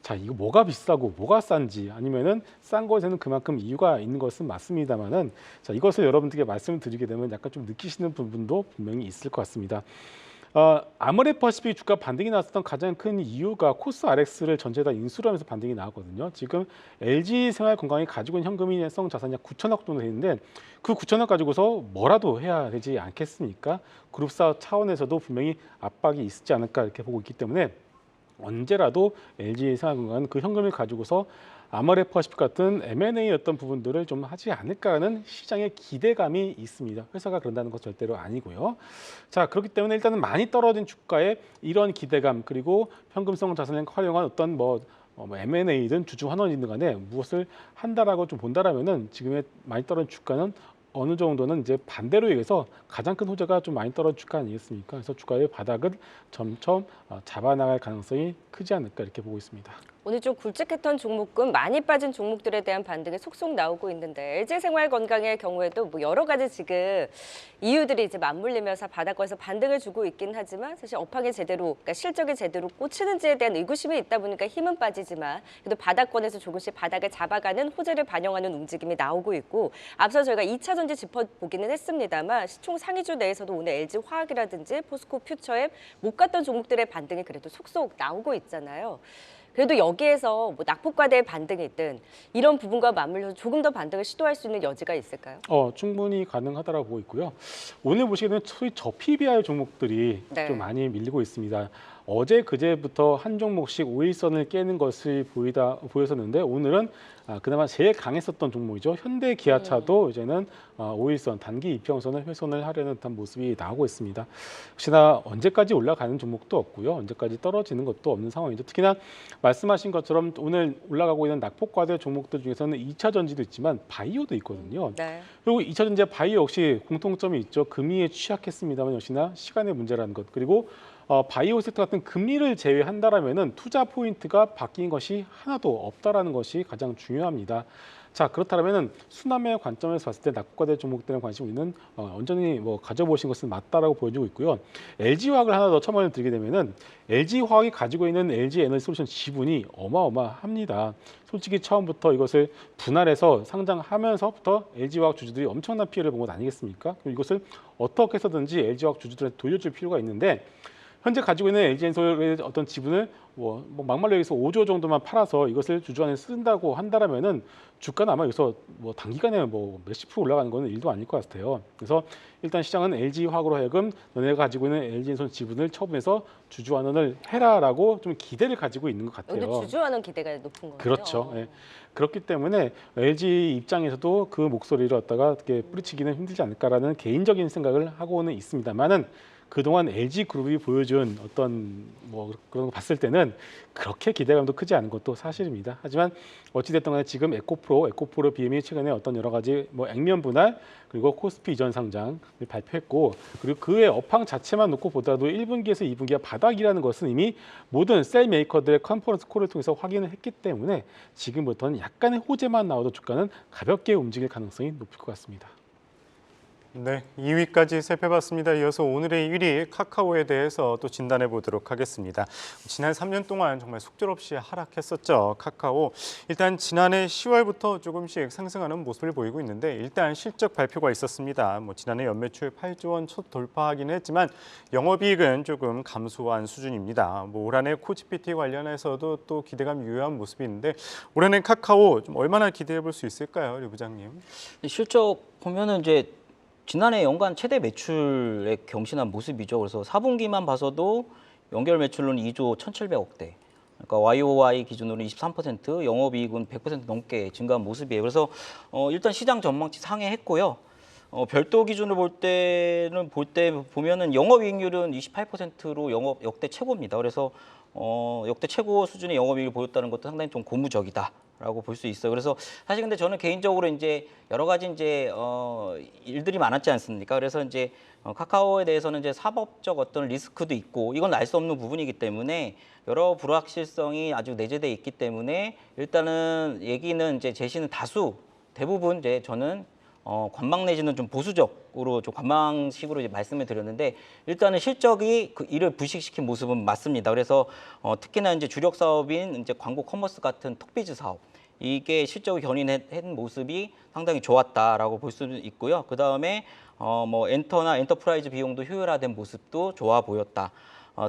자, 이거 뭐가 비싸고 뭐가 싼지 아니면은 싼 것에는 그만큼 이유가 있는 것은 맞습니다만은 자, 이것을 여러분들께 말씀을 드리게 되면 약간 좀 느끼시는 부분도 분명히 있을 것 같습니다. 아모레퍼시픽 주가 반등이 나왔던 가장 큰 이유가 코스RX를 전체 다 인수를 하면서 반등이 나왔거든요. 지금 LG생활건강이 가지고 있는 현금성 자산이 약 9천억 정도 되는데 그 9천억 가지고서 뭐라도 해야 되지 않겠습니까? 그룹사 차원에서도 분명히 압박이 있지 않을까 이렇게 보고 있기 때문에 언제라도 LG생활건강은 그 현금을 가지고서 아모레 퍼시픽 같은 M&A 어떤 부분들을 좀 하지 않을까라는 시장의 기대감이 있습니다. 회사가 그런다는 것 절대로 아니고요. 자, 그렇기 때문에 일단은 많이 떨어진 주가에 이런 기대감 그리고 현금성 자산을 활용한 어떤 M&A든 주주 환원이든 간에 무엇을 한다라고 좀 본다라면은 지금의 많이 떨어진 주가는 어느 정도는 이제 반대로 얘기해서 가장 큰 호재가 좀 많이 떨어진 주가 아니겠습니까? 그래서 주가의 바닥을 점점 잡아나갈 가능성이 크지 않을까 이렇게 보고 있습니다. 오늘 좀 굵직했던 종목군 많이 빠진 종목들에 대한 반등이 속속 나오고 있는데 LG생활건강의 경우에도 뭐 여러 가지 지금 이유들이 이제 맞물리면서 바닥권에서 반등을 주고 있긴 하지만 사실 업황이 제대로, 그러니까 실적이 제대로 꽂히는지에 대한 의구심이 있다 보니까 힘은 빠지지만 그래도 바닥권에서 조금씩 바닥을 잡아가는 호재를 반영하는 움직임이 나오고 있고 앞서 저희가 2차 전지 짚어보기는 했습니다만 시총 상위주 내에서도 오늘 LG화학이라든지 포스코 퓨처엠 못 갔던 종목들의 반등이 그래도 속속 나오고 있잖아요. 그래도 여기에서 뭐 낙폭과대의 반등이 있든 이런 부분과 맞물려서 조금 더 반등을 시도할 수 있는 여지가 있을까요? 충분히 가능하다라고 보고 있고요. 오늘 보시게 되면 소위 저PBR 종목들이 네. 좀 많이 밀리고 있습니다. 어제 그제부터 한 종목씩 5일선을 깨는 것을 보였었는데 오늘은 그나마 제일 강했었던 종목이죠. 현대기아차도 이제는 5일선 단기 이평선을 훼손을 하려는 듯한 모습이 나오고 있습니다. 혹시나 언제까지 올라가는 종목도 없고요. 언제까지 떨어지는 것도 없는 상황이죠. 특히나 말씀하신 것처럼 오늘 올라가고 있는 낙폭과대 종목들 중에서는 2차 전지도 있지만 바이오도 있거든요. 네. 그리고 2차 전지 바이오 역시 공통점이 있죠. 금리에 취약했습니다만 역시나 시간의 문제라는 것. 그리고 바이오 섹터 같은 금리를 제외한다라면은 투자 포인트가 바뀐 것이 하나도 없다라는 것이 가장 중요합니다. 자, 그렇다면은 수남의 관점에서 봤을 때 낙폭과대 종목들에 관심 있는 온전히 가져보신 것은 맞다라고 보여지고 있고요. LG화학을 하나 더 첨언을 드리게 되면은 LG화학이 가지고 있는 LG에너지솔루션 지분이 어마어마합니다. 솔직히 처음부터 이것을 분할해서 상장하면서부터 LG화학 주주들이 엄청난 피해를 본 것 아니겠습니까? 그럼 이것을 어떻게 해서든지 LG화학 주주들한테 돌려줄 필요가 있는데 현재 가지고 있는 LG엔솔의 어떤 지분을 막말로 여기서 5조 정도만 팔아서 이것을 주주한테 쓴다고 한다라면은 주가는 아마 여기서 단기간에 몇십 프로 올라가는 것은 일도 아닐 것 같아요. 그래서 일단 시장은 LG화학으로 하여금 너네가 가지고 있는 LG엔솔 지분을 처분해서 주주 환원을 해라라고 좀 기대를 가지고 있는 것 같아요. 오늘 주주환원 기대가 높은 거예요. 그렇죠. 예. 그렇기 때문에 LG 입장에서도 그 목소리를 갖다가 이렇게 뿌리치기는 힘들지 않을까라는 개인적인 생각을 하고는 있습니다만은 그동안 LG그룹이 보여준 어떤 그런 거 봤을 때는 그렇게 기대감도 크지 않은 것도 사실입니다. 하지만 어찌됐든 간에 지금 에코프로 BM이 최근에 어떤 여러 가지 액면 분할 그리고 코스피 이전 상장을 발표했고 그리고 그의 업황 자체만 놓고 보더라도 1분기에서 2분기가 바닥이라는 것은 이미 모든 셀 메이커들의 컨퍼런스 콜을 통해서 확인을 했기 때문에 지금부터는 약간의 호재만 나와도 주가는 가볍게 움직일 가능성이 높을 것 같습니다. 네, 2위까지 살펴봤습니다. 이어서 오늘의 1위 카카오에 대해서 또 진단해 보도록 하겠습니다. 지난 3년 동안 정말 속절없이 하락했었죠. 카카오. 일단 지난해 10월부터 조금씩 상승하는 모습을 보이고 있는데 일단 실적 발표가 있었습니다. 지난해 연매출 8조 원 첫 돌파하긴 했지만 영업이익은 조금 감소한 수준입니다. 올 한해 코GPT 관련해서도 또 기대감 유효한 모습이 있는데 올 한해 카카오 좀 얼마나 기대해 볼 수 있을까요, 류 부장님? 실적 보면은 이제 지난해 연간 최대 매출에 경신한 모습이죠. 그래서 4분기만 봐서도 연결 매출로는 2조 1,700억대. 그러니까 YOY 기준으로는 23%, 영업이익은 100% 넘게 증가한 모습이에요. 그래서 일단 시장 전망치 상회했고요. 별도 기준으로 보면은 영업이익률은 28%로 영업 역대 최고입니다. 그래서 역대 최고 수준의 영업이익을 보였다는 것도 상당히 좀 고무적이다라고 볼 수 있어요. 그래서 사실 근데 저는 개인적으로 이제 여러 가지 이제 일들이 많았지 않습니까? 그래서 이제 카카오에 대해서는 이제 사법적 어떤 리스크도 있고 이건 알 수 없는 부분이기 때문에 여러 불확실성이 아주 내재돼 있기 때문에 일단은 얘기는 이제 제시는 대부분 이제 저는 관망 내지는 좀 보수적으로 좀 관망식으로 이제 말씀을 드렸는데 일단은 실적이 이를 부식시킨 모습은 맞습니다. 그래서 특히나 이제 주력 사업인 이제 광고 커머스 같은 톡비즈 사업 이게 실적을 견인한 모습이 상당히 좋았다라고 볼 수 있고요. 그 다음에 엔터나 엔터프라이즈 비용도 효율화된 모습도 좋아 보였다.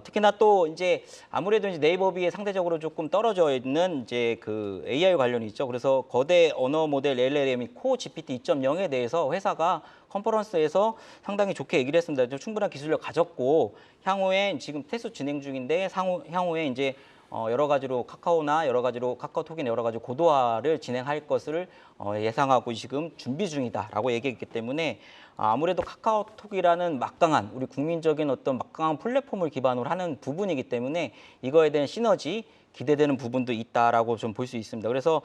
특히나 또 이제 아무래도 이제 네이버비에 상대적으로 조금 떨어져 있는 이제 그 AI 관련이 있죠. 그래서 거대 언어 모델 LLM이 코 GPT 2.0에 대해서 회사가 컨퍼런스에서 상당히 좋게 얘기를 했습니다. 충분한 기술력 가졌고 향후에 지금 테스트 진행 중인데 향후에 이제 여러 가지로 카카오나 여러 가지로 카카오톡이나 여러 가지 고도화를 진행할 것을 예상하고 지금 준비 중이다라고 얘기했기 때문에 아무래도 카카오톡이라는 막강한 우리 국민적인 어떤 막강한 플랫폼을 기반으로 하는 부분이기 때문에 이거에 대한 시너지 기대되는 부분도 있다라고 좀 볼 수 있습니다. 그래서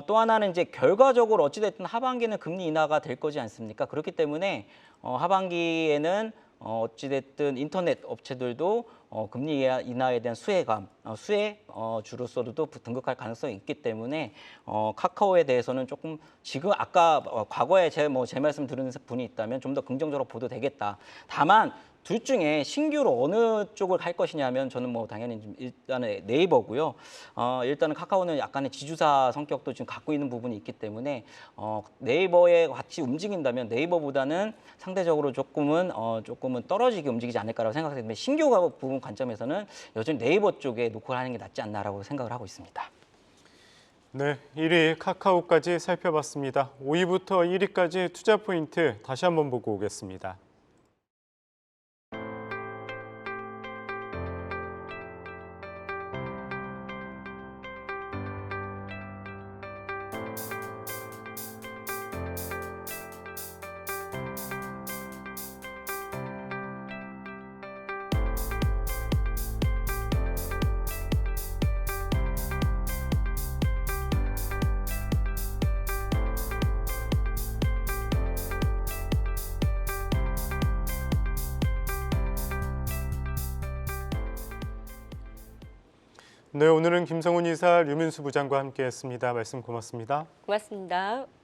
또 하나는 이제 결과적으로 어찌됐든 하반기는 금리 인하가 될 거지 않습니까? 그렇기 때문에 하반기에는 어찌됐든 인터넷 업체들도 금리 인하에 대한 수혜주로서도 등극할 가능성이 있기 때문에 카카오에 대해서는 조금 지금 아까 과거에 제 말씀 들은 분이 있다면 좀 더 긍정적으로 보도되겠다. 다만 둘 중에 신규로 어느 쪽을 갈 것이냐면 저는 뭐 당연히 좀 일단은 네이버고요. 일단은 카카오는 약간의 지주사 성격도 지금 갖고 있는 부분이 있기 때문에 네이버에 같이 움직인다면 네이버보다는 상대적으로 조금은 떨어지게 움직이지 않을까라고 생각하기 때문에 신규 부분 관점에서는 여전히 네이버 쪽에 놓고 하는 게 낫지 않나라고 생각을 하고 있습니다. 네, 1위 카카오까지 살펴봤습니다. 5위부터 1위까지 투자 포인트 다시 한번 보고 오겠습니다. 네, 오늘은 김성훈 이사, 류민수 부장과 함께했습니다. 말씀 고맙습니다. 고맙습니다.